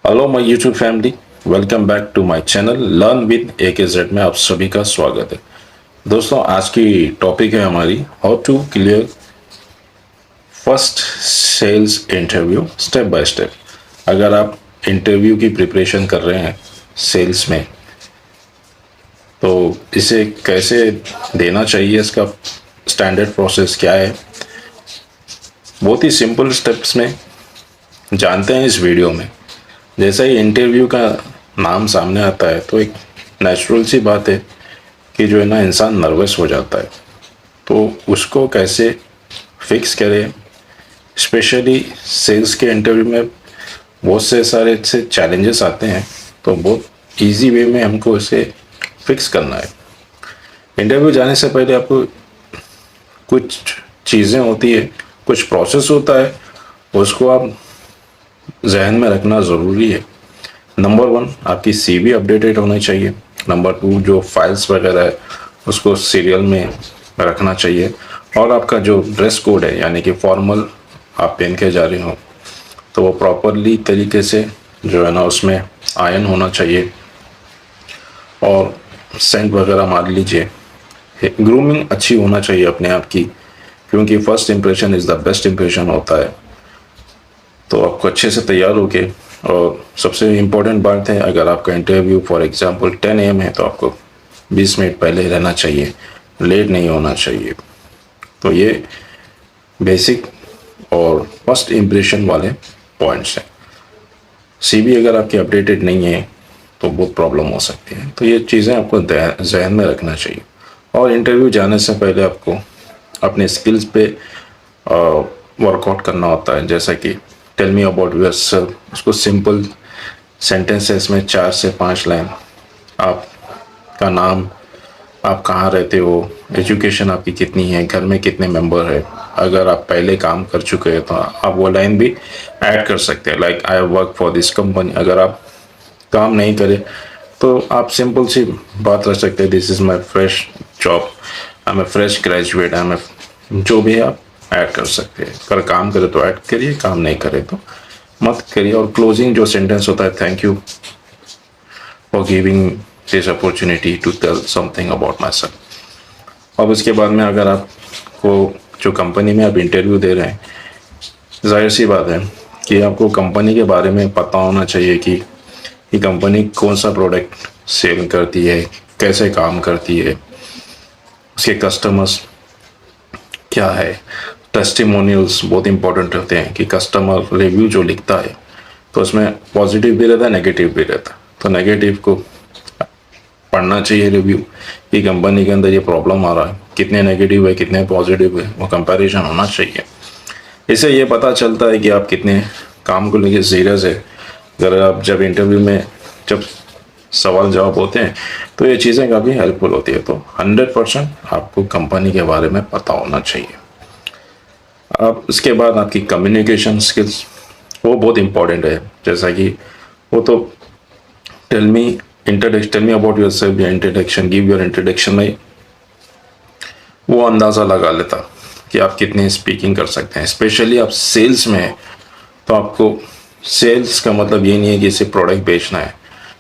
Hello my YouTube family, welcome back to my channel learn with AKZ में आप सभी का स्वागत है। दोस्तों, आज की टॉपिक है हमारी how to clear first sales interview step by step. अगर आप इंटरव्यू की प्रिपरेशन कर रहे हैं सेल्स में, तो इसे कैसे देना चाहिए, इसका स्टैंडर्ड प्रोसेस क्या है, बहुत ही सिंपल स्टेप्स में जानते हैं इस वीडियो में। जैसा ही इंटरव्यू का नाम सामने आता है तो एक नेचुरल सी बात है कि जो है ना, इंसान नर्वस हो जाता है। तो उसको कैसे फिक्स करें, स्पेशली सेल्स के इंटरव्यू में बहुत से सारे से चैलेंजेस आते हैं, तो बहुत इजी वे में हमको इसे फिक्स करना है। इंटरव्यू जाने से पहले आपको कुछ चीज़ें होती है, कुछ प्रोसेस होता है, उसको आप जहन में रखना ज़रूरी है। नंबर 1, आपकी CV अपडेटेड होनी चाहिए। नंबर 2, जो फाइल्स वगैरह है उसको सीरियल में रखना चाहिए। और आपका जो ड्रेस कोड है, यानी कि फॉर्मल आप पहन के जा रहे हो, तो वो प्रॉपरली तरीके से जो है ना उसमें आयन होना चाहिए। और सेंट वगैरह मार लीजिए। ग्रूमिंग अच्छी होना चाहिए अपने आप की, क्योंकि first impression is the best impression होता है। तो आपको अच्छे से तैयार होके, और सबसे इम्पोर्टेंट बात है, अगर आपका इंटरव्यू फॉर एग्जांपल 10 AM है तो आपको 20 मिनट पहले रहना चाहिए, लेट नहीं होना चाहिए। तो ये बेसिक और फर्स्ट इम्प्रेशन वाले पॉइंट्स हैं। CV अगर आपकी अपडेटेड नहीं है तो बहुत प्रॉब्लम हो सकती है। तो ये चीज़ें आपको जहन में रखना चाहिए। और इंटरव्यू जाने से पहले आपको अपने स्किल्स पे वर्कआउट करना होता है। जैसा कि टेल मी अबाउट योरसेल्फ, उसको सिंपल सेंटेंसेस में 4 से 5 लाइन, आपका नाम, आप कहाँ रहते हो, एजुकेशन आपकी कितनी है, घर में कितने मेंबर है। अगर आप पहले काम कर चुके हैं तो आप वो लाइन भी ऐड कर सकते हैं, like I work for this company. अगर आप काम नहीं करें तो आप सिंपल सी बात रख सकते हैं, this is my fresh job, I am a fresh graduate, I am a, जो भी आप ऐड कर सकते हैं। अगर काम करे तो ऐड करिए, काम नहीं करे तो मत करिए। और क्लोजिंग जो सेंटेंस होता है, thank you for giving this opportunity to tell something about myself. अब इसके बाद में अगर आपको जो कंपनी में आप इंटरव्यू दे रहे हैं, जाहिर सी बात है कि आपको कंपनी के बारे में पता होना चाहिए कि ये कंपनी कौन सा प्रोडक्ट सेल करती है, कैसे काम करती है, उसके कस्टमर्स क्या है। टेस्टिमोनियल्स बहुत इंपॉर्टेंट होते हैं कि कस्टमर रिव्यू जो लिखता है तो उसमें पॉजिटिव भी रहता है, नेगेटिव भी रहता है। तो नेगेटिव को पढ़ना चाहिए रिव्यू, कि कंपनी के अंदर ये प्रॉब्लम आ रहा है, कितने नेगेटिव है कितने पॉजिटिव है, वो कंपैरिजन होना चाहिए। इससे ये पता चलता है कि आप कितने काम को लेके सीरियस है। अगर आप जब इंटरव्यू में जब सवाल जवाब होते हैं तो ये चीज़ें काफ़ी हेल्पफुल होती है। तो 100% आपको कंपनी के बारे में पता होना चाहिए। अब इसके बाद आपकी कम्युनिकेशन स्किल्स, वो बहुत इंपॉर्टेंट है। जैसा कि वो तो टेल मी अबाउट योरसेल्फ या इंट्रोडक्शन, गिव योर इंट्रोडक्शन में वो अंदाज़ा लगा लेता कि आप कितने स्पीकिंग कर सकते हैं। स्पेशली आप सेल्स में हैं तो आपको सेल्स का मतलब ये नहीं है कि सिर्फ प्रोडक्ट बेचना है।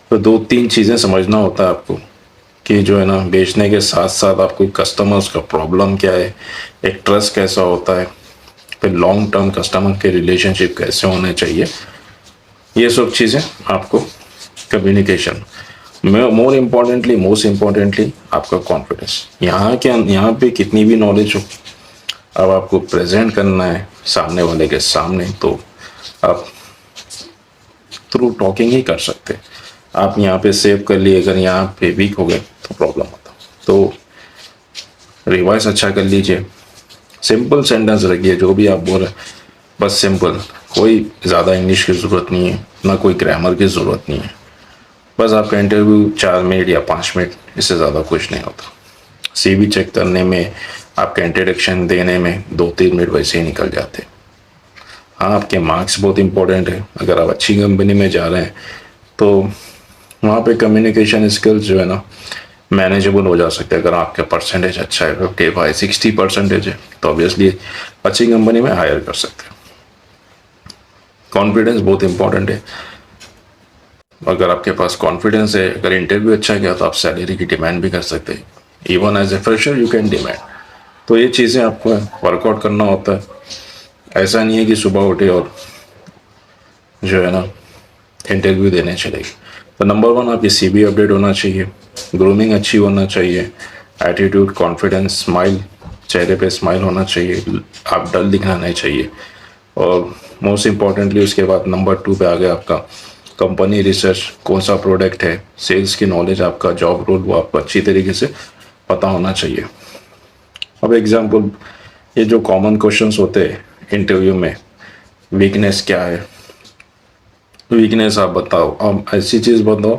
तो 2-3 चीज़ें समझना होता है आपको, कि जो है ना, बेचने के साथ साथ आपको कस्टमर्स का प्रॉब्लम क्या है, एक ट्रस्ट कैसा होता है, फिर लॉन्ग टर्म कस्टमर के रिलेशनशिप कैसे होने चाहिए। ये सब चीज़ें आपको कम्युनिकेशन में, मोस्ट इम्पॉर्टेंटली आपका कॉन्फिडेंस। यहाँ पे कितनी भी नॉलेज हो, अब आपको प्रेजेंट करना है सामने वाले के सामने, तो आप थ्रू टॉकिंग ही कर सकते हैं। आप यहाँ पे सेव कर लिए, अगर यहाँ पे वीक हो गए तो प्रॉब्लम होता। तो रिवाइज अच्छा कर लीजिए, सिंपल सेंटेंस रखिए, जो भी आप बोल रहे हैं बस सिंपल, कोई ज़्यादा इंग्लिश की ज़रूरत नहीं है, ना कोई ग्रामर की ज़रूरत नहीं है। बस आपका इंटरव्यू 4 मिनट या 5 मिनट, इससे ज़्यादा कुछ नहीं होता। CV चेक करने में, आपका इंट्रोडक्शन देने में 2-3 मिनट वैसे ही निकल जाते। हाँ, आपके मार्क्स बहुत इंपॉर्टेंट है। अगर आप अच्छी कंपनी में जा रहे हैं तो वहाँ पे कम्युनिकेशन स्किल्स जो है ना, मैनेजेबल हो जा सकते हैं। अगर आपका परसेंटेज अच्छा है, 55-60% है, तो ऑब्वियसली अच्छी कंपनी में हायर कर सकते हैं। कॉन्फिडेंस बहुत इंपॉर्टेंट है। अगर आपके पास कॉन्फिडेंस है, अगर इंटरव्यू अच्छा गया तो आप सैलरी की डिमांड भी कर सकते हैं। Even as a fresher you can demand. तो ये चीज़ें आपको वर्कआउट करना होता है। ऐसा नहीं है कि सुबह उठे और जो है ना इंटरव्यू देने चलेगी। तो नंबर वन, आपकी सीवी अपडेट होना चाहिए, ग्रूमिंग अच्छी होना चाहिए, एटीट्यूड, कॉन्फिडेंस, स्माइल, चेहरे पे स्माइल होना चाहिए, आप डल दिखना नहीं चाहिए। और मोस्ट इम्पॉर्टेंटली उसके बाद नंबर टू पे आ गया आपका कंपनी रिसर्च, कौन सा प्रोडक्ट है, सेल्स की नॉलेज, आपका जॉब रोल वो आपको अच्छी तरीके से पता होना चाहिए। अब एग्जाम्पल, ये जो कॉमन क्वेश्चंस होते हैं इंटरव्यू में, वीकनेस क्या है, वीकनेस आप बताओ। अब ऐसी चीज़ बताओ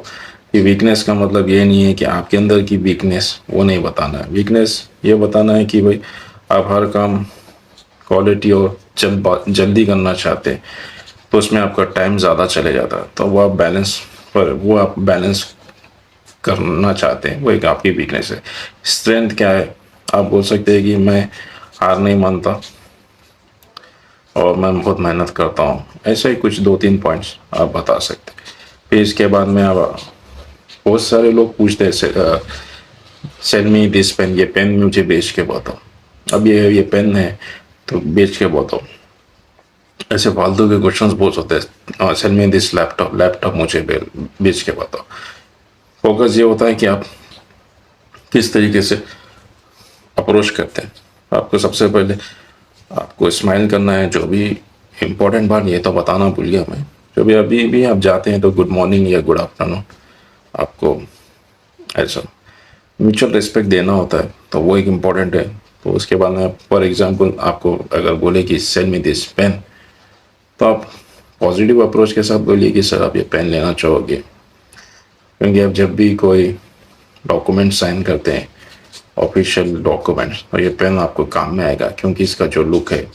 कि वीकनेस का मतलब ये नहीं है कि आपके अंदर की वीकनेस वो नहीं बताना है। वीकनेस ये बताना है कि भाई आप हर काम क्वालिटी और जल्दी करना चाहते हैं, तो उसमें आपका टाइम ज़्यादा चले जाता है, तो वो आप बैलेंस करना चाहते हैं, वो एक आपकी वीकनेस है। स्ट्रेंथ क्या है, आप बोल सकते हैं कि मैं हार नहीं मानता और मैं बहुत मेहनत करता हूँ। ऐसा ही कुछ दो तीन पॉइंट्स आप बता सकते हैं। फिर इसके बाद में आप, बहुत सारे लोग पूछते हैं सेल मी दिस पेन, ये पेन मुझे बेच के बताओ। अब ये पेन है तो बेच के बताओ। ऐसे फालतू के क्वेश्चंस बहुत होते हैं। Cell me this laptop, laptop मुझे बेच के बताओ। फोकस ये होता है कि आप किस तरीके से अप्रोच करते हैं। आपको सबसे पहले आपको स्माइल करना है। जो भी इम्पोर्टेंट बात, ये तो बताना भूल गया मैं, जो भी अभी भी आप जाते हैं तो गुड मॉर्निंग या गुड आफ्टरनून आपको ऐसा म्यूचुअल रिस्पेक्ट देना होता है, तो वो एक इम्पॉर्टेंट है। तो उसके बाद में फॉर एग्जांपल आपको अगर बोले कि सेल मी दिस पेन, तो आप पॉजिटिव अप्रोच के साथ बोलिए कि सर आप ये पेन लेना चाहोगे, क्योंकि आप जब भी कोई डॉक्यूमेंट साइन करते हैं, ऑफिशियल डॉक्यूमेंट्स, और ये पेन आपको काम में आएगा, क्योंकि इसका जो लुक है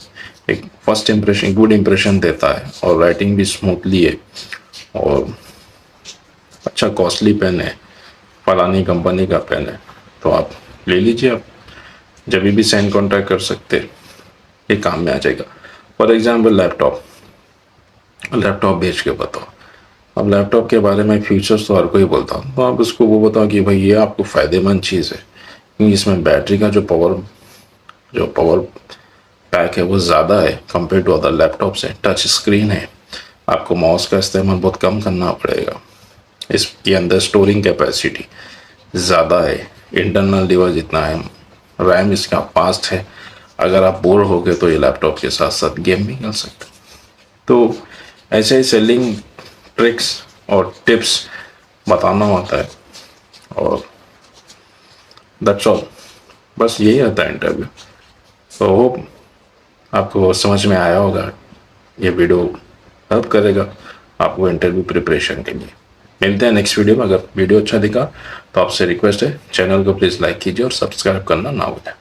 एक फर्स्ट इम्प्रेशन, गुड इम्प्रेशन देता है, और राइटिंग भी स्मूथली है, और अच्छा कॉस्टली पेन है, फलानी कंपनी का पेन है, तो आप ले लीजिए। आप जब भी साइन कॉन्ट्रैक्ट कर सकते, ये काम में आ जाएगा। फॉर एग्जाम्पल लैपटॉप, लैपटॉप बेच के बताओ। अब लैपटॉप के बारे में फीचर्स तो हर कोई बोलता हूँ, तो आप उसको वो बताओ कि भाई ये आपको फ़ायदेमंद चीज़ है, क्योंकि इसमें बैटरी का जो पावर पैक है वो ज़्यादा है कंपेयर टू अदर लैपटॉप से। टच स्क्रीन है, आपको माउस का इस्तेमाल बहुत कम करना पड़ेगा। इसके अंदर स्टोरिंग कैपेसिटी ज़्यादा है, इंटरनल डिवाइस इतना है, रैम इसका फास्ट है। अगर आप बोर हो गए तो ये लैपटॉप के साथ साथ गेम भी खेल सकते हैं। तो ऐसे ही सेलिंग ट्रिक्स और टिप्स बताना होता है, और दैट्स ऑल। बस यही रहता है इंटरव्यू। तो होप आपको समझ में आया होगा। ये वीडियो हेल्प करेगा आपको इंटरव्यू प्रिपरेशन के लिए। मिलते हैं नेक्स्ट वीडियो में। अगर वीडियो अच्छा दिखा तो आपसे रिक्वेस्ट है, चैनल को प्लीज़ लाइक कीजिए और सब्सक्राइब करना ना भूलें।